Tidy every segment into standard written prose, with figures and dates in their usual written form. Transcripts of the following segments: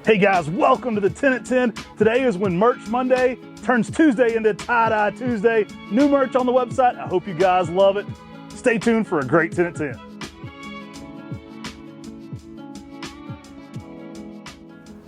Hey guys, welcome to the 10 at 10. Today is when Merch Monday turns Tuesday into Tie-Dye Tuesday. New merch on the website. I hope you guys love it. Stay tuned for a great 10 at 10.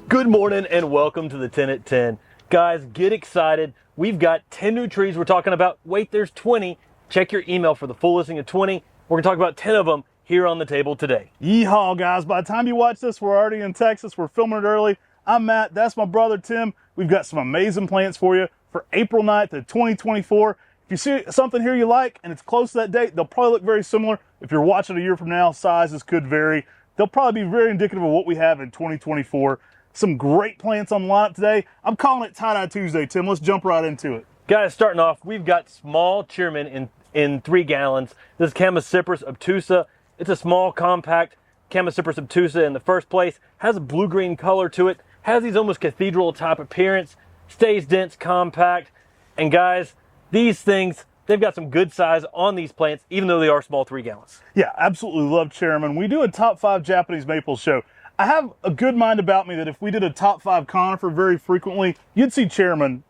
Good morning and welcome to the 10 at 10. Guys, get excited. We've got 10 new trees we're talking about. Wait, there's 20. Check your email for the full listing of 20. We're gonna talk about 10 of them here on the table today. Yeehaw, guys. By the time you watch this, we're already in Texas. We're filming it early. I'm Matt. That's my brother, Tim. We've got some amazing plants for you for April 9th of 2024. If you see something here you like and it's close to that date, they'll probably look very similar. If you're watching a year from now, sizes could vary. They'll probably be very indicative of what we have in 2024. Some great plants on the lineup today. I'm calling it Tie-Dye Tuesday, Tim. Let's jump right into it. Guys, starting off, we've got small cheerman in 3 gallons. This is Chamorro obtusa. It's a small, compact Chamorro obtusa in the first place. Has a blue-green color to it. Has these almost cathedral type appearance. Stays dense, compact. And guys, these things, they've got some good size on these plants, even though they are small 3 gallons. Yeah, absolutely love chairman. We do a top 5 Japanese maple show. I have a good mind about me that if we did a top 5 conifer very frequently, you'd see chairman,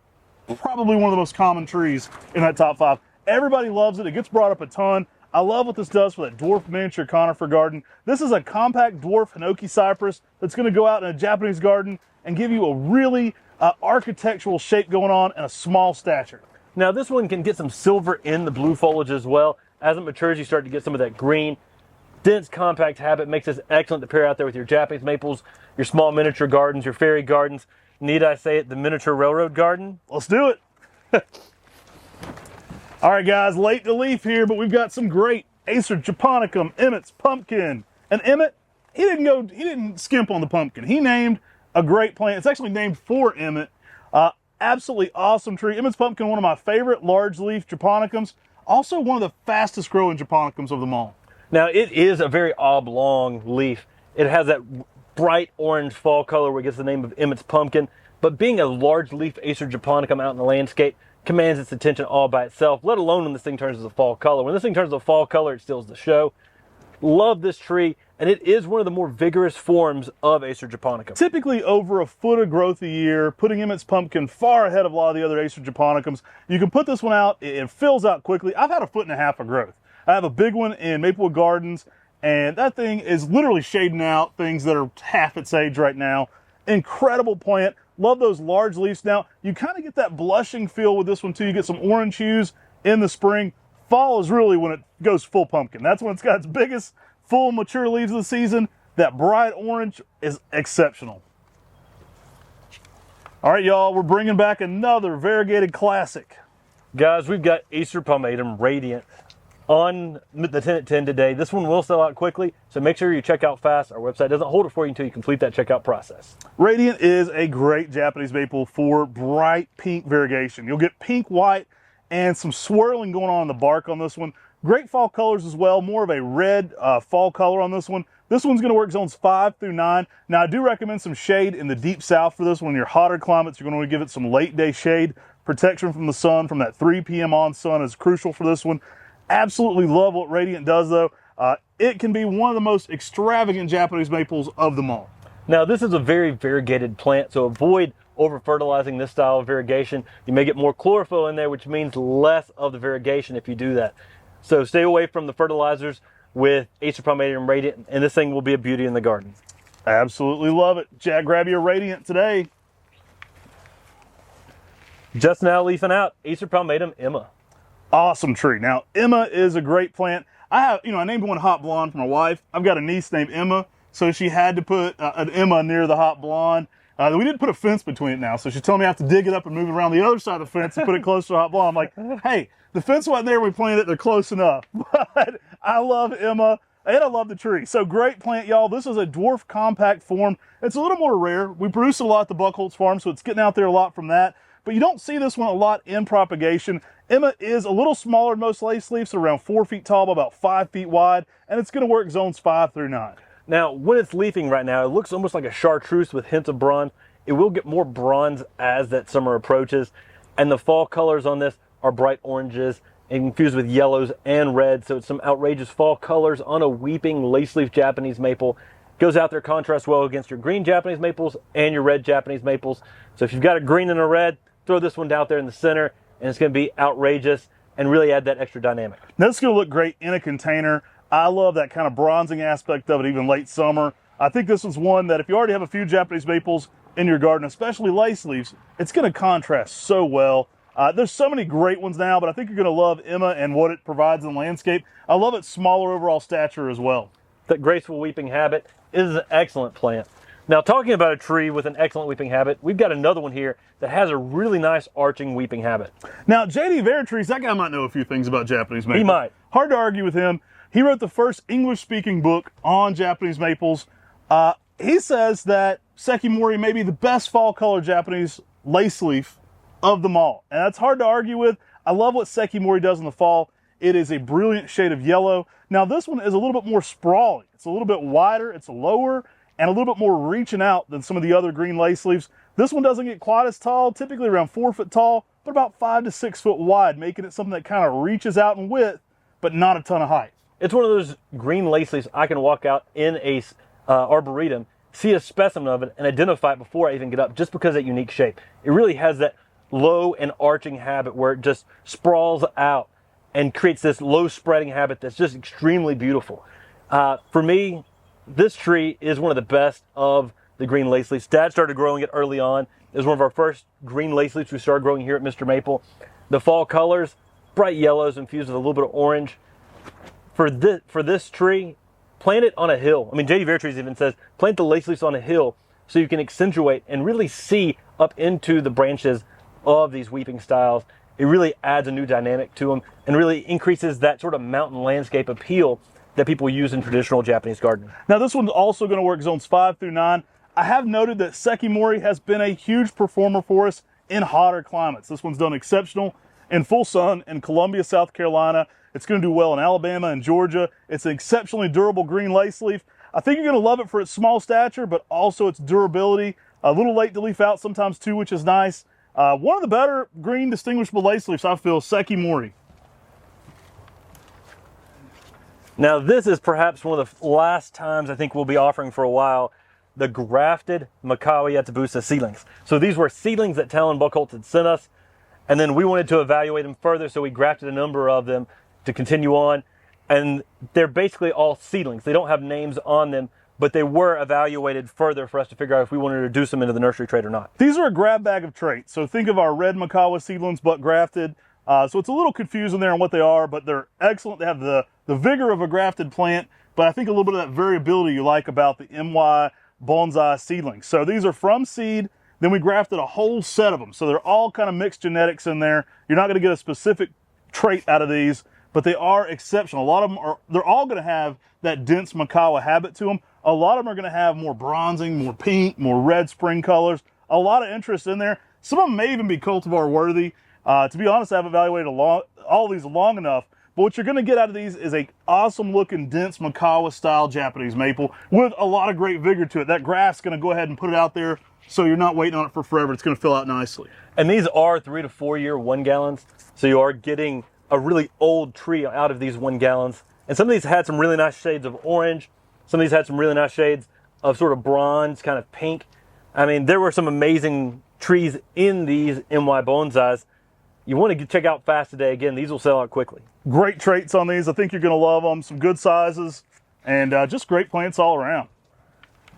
probably one of the most common trees in that top 5. Everybody loves it. It gets brought up a ton. I love what this does for that dwarf miniature conifer garden. This is a compact dwarf hinoki cypress that's going to go out in a Japanese garden and give you a really architectural shape going on and a small stature. Now this one can get some silver in the blue foliage as well. As it matures, you start to get some of that green. Dense, compact habit makes this excellent to pair out there with your Japanese maples, your small miniature gardens, your fairy gardens. Need I say it, the miniature railroad garden? Let's do it. All right, guys, late to leaf here, but we've got some great Acer japonicum, Emits Pumpkin. And Emmett, he didn't skimp on the pumpkin. He named a great plant. It's actually named for Emmett. Absolutely awesome tree. Emits Pumpkin, one of my favorite large leaf japonicums. Also one of the fastest growing japonicums of them all. Now it is a very oblong leaf. It has that bright orange fall color where it gets the name of Emits Pumpkin. But being a large leaf Acer japonicum out in the landscape commands its attention all by itself, let alone when this thing turns to a fall color. When this thing turns to a fall color, it steals the show. Love this tree, and it is one of the more vigorous forms of Acer japonicum. Typically over a foot of growth a year, putting Emits Pumpkin far ahead of a lot of the other Acer japonicums. You can put this one out, it fills out quickly. I've had a 1.5 feet of growth. I have a big one in Maplewood Gardens, and that thing is literally shading out things that are half its age right now. Incredible plant. Love those large leaves. Now, you kind of get that blushing feel with this one too. You get some orange hues in the spring. Fall is really when it goes full pumpkin. That's when it's got its biggest full mature leaves of the season. That bright orange is exceptional. All right, y'all, we're bringing back another variegated classic. Guys, we've got Acer Pomatum Radiant on the 10 at 10 today. This one will sell out quickly, so make sure you check out fast. Our website doesn't hold it for you until you complete that checkout process. Radiant is a great Japanese maple for bright pink variegation. You'll get pink, white, and some swirling going on in the bark on this one. Great fall colors as well, more of a red fall color on this one. This one's going to work zones 5 through 9. Now, I do recommend some shade in the deep south for this one. In your hotter climates, you're going to give it some late day shade. Protection from the sun, from that 3 p.m. on sun is crucial for this one. Absolutely love what Radiant does though. It can be one of the most extravagant Japanese maples of them all. Now this is a very variegated plant, so avoid over fertilizing this style of variegation. You may get more chlorophyll in there, which means less of the variegation if you do that. So stay away from the fertilizers with Acer Pomatum Radiant, and this thing will be a beauty in the garden. Absolutely love it. Jack, grab your Radiant today. Just now leafing out, Acer Pomatum Emma. Awesome tree. Now, Emma is a great plant. I named one Hot Blonde for my wife. I've got a niece named Emma, so she had to put an Emma near the Hot Blonde. We did put a fence between it now, so she's telling me I have to dig it up and move it around the other side of the fence and put it close to the Hot Blonde. I'm like, hey, the fence wasn't there when we planted it. They're close enough. But I love Emma, and I love the tree. So great plant, y'all. This is a dwarf compact form. It's a little more rare. We produce a lot at the Buckholtz farm, so it's getting out there a lot from that. But you don't see this one a lot in propagation. Emma is a little smaller than most lace leaves, so around 4 feet tall, about 5 feet wide, and it's going to work zones 5 through 9. Now, when it's leafing right now, it looks almost like a chartreuse with hints of bronze. It will get more bronze as that summer approaches, and the fall colors on this are bright oranges infused with yellows and reds, so it's some outrageous fall colors on a weeping lace leaf Japanese maple. Goes out there, contrasts well against your green Japanese maples and your red Japanese maples. So if you've got a green and a red, throw this one out there in the center, and it's going to be outrageous and really add that extra dynamic. Now, this is going to look great in a container. I love that kind of bronzing aspect of it, even late summer. I think this is one that if you already have a few Japanese maples in your garden, especially lace leaves, it's going to contrast so well. There's so many great ones now, but I think you're going to love Emma and what it provides in the landscape. I love its smaller overall stature as well. That graceful weeping habit is an excellent plant. Now, talking about a tree with an excellent weeping habit, we've got another one here that has a really nice arching weeping habit. Now, J.D. Veritrees, that guy might know a few things about Japanese maples. He might. Hard to argue with him. He wrote the first English-speaking book on Japanese maples. He says that Seim Mori may be the best fall color Japanese lace leaf of them all. And that's hard to argue with. I love what Seim Mori does in the fall. It is a brilliant shade of yellow. Now, this one is a little bit more sprawling. It's a little bit wider, it's lower, and a little bit more reaching out than some of the other green lace leaves. This one doesn't get quite as tall, typically around 4 foot tall, but about 5 to 6 foot wide, making it something that kind of reaches out in width, but not a ton of height. It's one of those green lace leaves I can walk out in a arboretum, see a specimen of it, and identify it before I even get up, just because of that unique shape. It really has that low and arching habit where it just sprawls out and creates this low spreading habit that's just extremely beautiful. For me, this tree is one of the best of the green lace leaves. Dad started growing it early on. It was one of our first green lace leaves we started growing here at MrMaple. The fall colors, bright yellows infused with a little bit of orange. For this tree, plant it on a hill. I mean, J.D. Veritrees even says, plant the lace leaves on a hill so you can accentuate and really see up into the branches of these weeping styles. It really adds a new dynamic to them and really increases that sort of mountain landscape appeal that people use in traditional Japanese gardening. Now, this one's also going to work zones 5 through 9. I have noted that Seim Mori has been a huge performer for us in hotter climates. This one's done exceptional in full sun in Columbia, South Carolina. It's going to do well in Alabama and Georgia. It's an exceptionally durable green lace leaf. I think you're going to love it for its small stature, but also its durability. A little late to leaf out sometimes too, which is nice. One of the better green distinguishable lace leaves, I feel, Seim Mori. Now, this is perhaps one of the last times I think we'll be offering for a while the grafted Makawa Yatabusa seedlings. So these were seedlings that Talon Buckholtz had sent us, and then we wanted to evaluate them further, so we grafted a number of them to continue on. And they're basically all seedlings. They don't have names on them, but they were evaluated further for us to figure out if we wanted to reduce them into the nursery trade or not. These are a grab bag of traits. So think of our red Makawa seedlings, but grafted. So it's a little confusing there on what they are, but they're excellent. They have the vigor of a grafted plant, but I think a little bit of that variability you like about the MY bonsai seedlings. So these are from seed, then we grafted a whole set of them. So they're all kind of mixed genetics in there. You're not going to get a specific trait out of these, but they are exceptional. A lot of them are, they're all going to have that dense Makawa habit to them. A lot of them are going to have more bronzing, more pink, more red spring colors. A lot of interest in there. Some of them may even be cultivar worthy. To be honest, I've evaluated all these long enough, but what you're going to get out of these is a awesome looking dense Makawa style Japanese maple with a lot of great vigor to it. That graft's going to go ahead and put it out there so you're not waiting on it for forever. It's going to fill out nicely. And these are 3 to 4 year 1 gallons. So you are getting a really old tree out of these 1 gallons. And some of these had some really nice shades of orange. Some of these had some really nice shades of sort of bronze, kind of pink. I mean, there were some amazing trees in these MY bonsais. You want to check out Fast Today. Again, these will sell out quickly. Great traits on these. I think you're going to love them. Some good sizes and just great plants all around.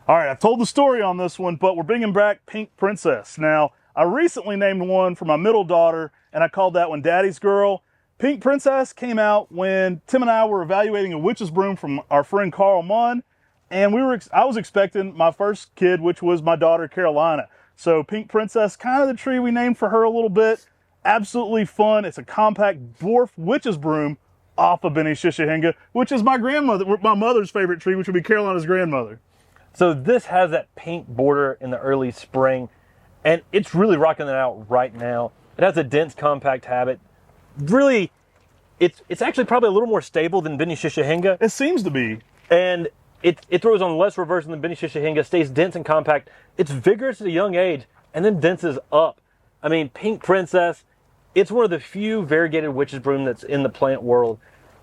All right, I've told the story on this one, but we're bringing back Pink Princess. Now, I recently named one for my middle daughter, and I called that one Daddy's Girl. Pink Princess came out when Tim and I were evaluating a witch's broom from our friend Carl Munn, and I was expecting my first kid, which was my daughter Carolina. So Pink Princess, kind of the tree we named for her a little bit. Absolutely fun. It's a compact dwarf witch's broom off of Benny Fuji, which is my mother's favorite tree, which would be Carolina's grandmother. So this has that pink border in the early spring, and it's really rocking it out right now. It has a dense, compact habit. Really, it's actually probably a little more stable than Benny Fuji. It seems to be. And it throws on less reverse than Benny Fuji, stays dense and compact. It's vigorous at a young age, and then denses up. I mean, Pink Princess, it's one of the few variegated witch's broom that's in the plant world.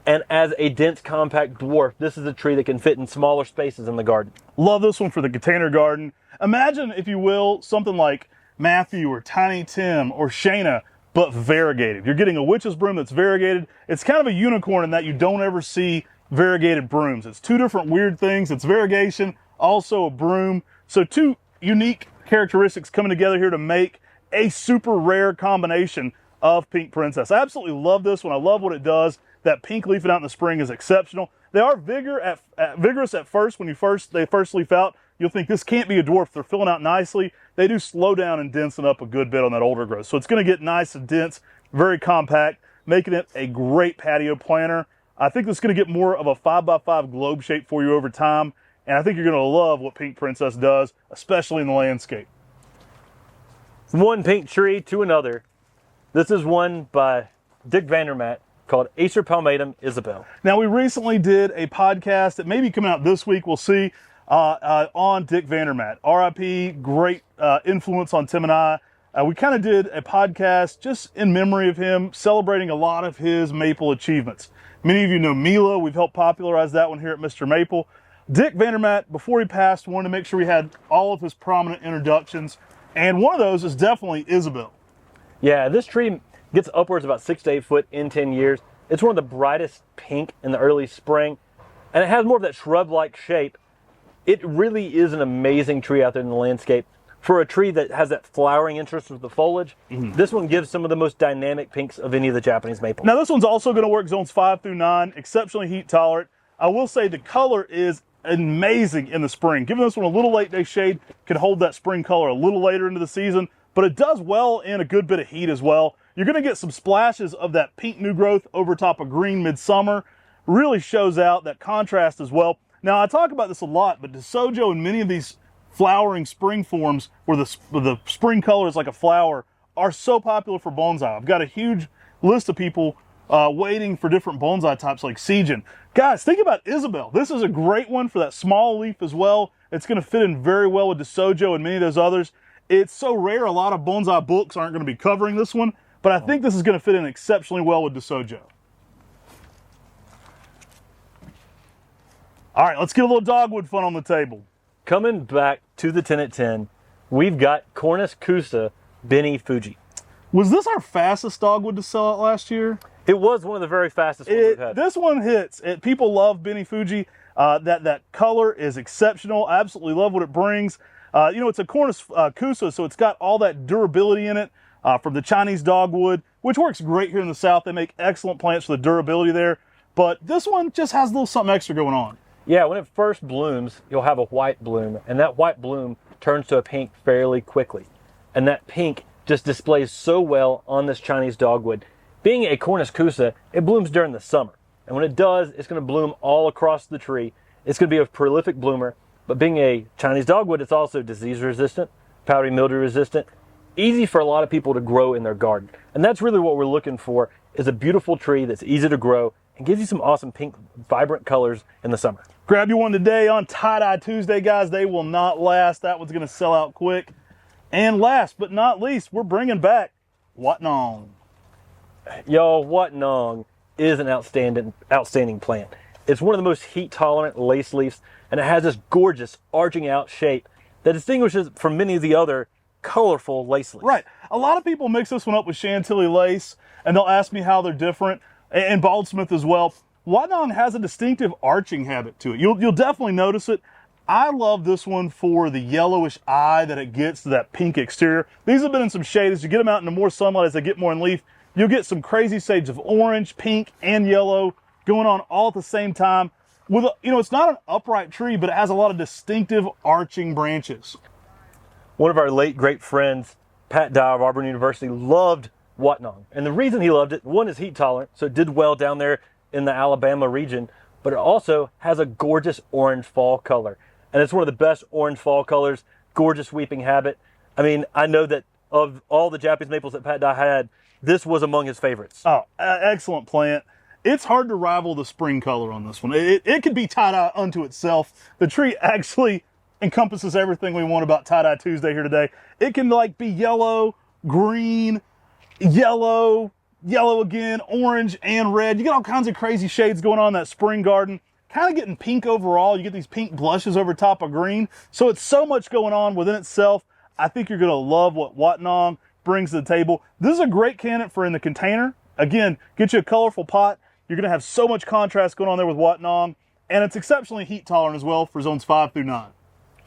And as a dense, compact dwarf, this is a tree that can fit in smaller spaces in the garden. Love this one for the container garden. Imagine, if you will, something like Matthew or Tiny Tim or Shayna, but variegated. You're getting a witch's broom that's variegated. It's kind of a unicorn in that you don't ever see variegated brooms. It's two different weird things. It's variegation, also a broom. So two unique characteristics coming together here to make a super rare combination of Pink Princess. I absolutely love this one. I love what it does. That pink leafing out in the spring is exceptional. They are vigorous at first. When they first leaf out, you'll think this can't be a dwarf. They're filling out nicely. They do slow down and densen up a good bit on that older growth. So it's going to get nice and dense, very compact, making it a great patio planter. I think this is going to get more of a 5x5 globe shape for you over time. And I think you're going to love what Pink Princess does, especially in the landscape. From one pink tree to another. This is one by Dick Vandermaat called Acer Pomatum Isabelle. Now, we recently did a podcast that may be coming out this week, we'll see, on Dick Vandermaat. RIP, great influence on Tim and I. We kind of did a podcast just in memory of him, celebrating a lot of his maple achievements. Many of you know Mila. We've helped popularize that one here at Mr. Maple. Dick Vandermaat, before he passed, wanted to make sure we had all of his prominent introductions, and one of those is definitely Isabelle. Yeah, this tree gets upwards about 6 to 8 foot in 10 years. It's one of the brightest pink in the early spring, and it has more of that shrub-like shape. It really is an amazing tree out there in the landscape. For a tree that has that flowering interest with the foliage, this one gives some of the most dynamic pinks of any of the Japanese maples. Now, this one's also going to work zones 5 through 9, exceptionally heat tolerant. I will say the color is amazing in the spring. Giving this one a little late day shade can hold that spring color a little later into the season, but it does well in a good bit of heat as well. You're going to get some splashes of that pink new growth over top of green midsummer. Really shows out that contrast as well. Now, I talk about this a lot, but DeSojo and many of these flowering spring forms where the spring color is like a flower are so popular for bonsai. I've got a huge list of people waiting for different bonsai types like Seijin. Guys, think about Isabelle. This is a great one for that small leaf as well. It's going to fit in very well with DeSojo and many of those others. It's so rare, a lot of bonsai books aren't going to be covering this one, but I think this is going to fit in exceptionally well with DeSojo. All right, let's get a little dogwood fun on the table. Coming back to the 10 at 10, we've got Cornus cusa Benny Fuji. Was this our fastest dogwood to sell out last year? It was one of the very fastest ones we've had. This one hits. People love Benny Fuji. That color is exceptional. I absolutely love what it brings. You know, it's a Cornus cusa, so it's got all that durability in it from the Chinese dogwood, which works great here in the South. They make excellent plants for the durability there. But this one just has a little something extra going on. Yeah, when it first blooms, you'll have a white bloom, and that white bloom turns to a pink fairly quickly. And that pink just displays so well on this Chinese dogwood. Being a Cornus cusa, it blooms during the summer. And when it does, it's going to bloom all across the tree. It's going to be a prolific bloomer. But being a Chinese dogwood, it's also disease resistant, powdery mildew resistant, easy for a lot of people to grow in their garden. And that's really what we're looking for, is a beautiful tree that's easy to grow and gives you some awesome pink, vibrant colors in the summer. Grab you one today on Tie-Dye Tuesday, guys. They will not last. That one's going to sell out quick. And last but not least, we're bringing back Watnong. Yo, Watnong is an outstanding plant. It's one of the most heat-tolerant lace leaves, and it has this gorgeous arching out shape that distinguishes it from many of the other colorful lace leaves. Right. A lot of people mix this one up with Chantilly lace, and they'll ask me how they're different, and Baldsmith as well. Watnong has a distinctive arching habit to it. You'll definitely notice it. I love this one for the yellowish eye that it gets to that pink exterior. These have been in some shade. As you get them out into more sunlight, as they get more in leaf, you'll get some crazy shades of orange, pink, and yellow going on all at the same time. With it's not an upright tree, but it has a lot of distinctive arching branches. One of our late great friends, Pat Dye of Auburn University, loved Watnong. And the reason he loved it, one, is heat tolerant, so it did well down there in the Alabama region, but it also has a gorgeous orange fall color. And it's one of the best orange fall colors, gorgeous weeping habit. I mean, I know that of all the Japanese maples that Pat Dye had, this was among his favorites. Oh, excellent plant. It's hard to rival the spring color on this one. It could be tie-dye unto itself. The tree actually encompasses everything we want about Tie-Dye Tuesday here today. It can like be yellow, green, yellow, yellow again, orange and red. You get all kinds of crazy shades going on in that spring garden. Kind of getting pink overall. You get these pink blushes over top of green. So it's so much going on within itself. I think you're going to love what Watnong brings to the table. This is a great candidate for in the container. Again, get you a colorful pot. You're going to have so much contrast going on there with Watnong. And it's exceptionally heat tolerant as well for zones 5 through 9.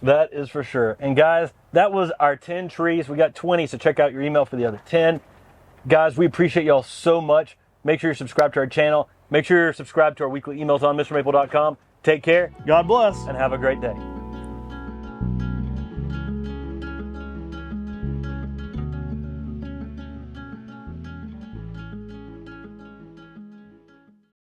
That is for sure. And guys, that was our 10 trees. We got 20, so check out your email for the other 10. Guys, we appreciate y'all so much. Make sure you're subscribed to our channel. Make sure you're subscribed to our weekly emails on MrMaple.com. Take care. God bless. And have a great day.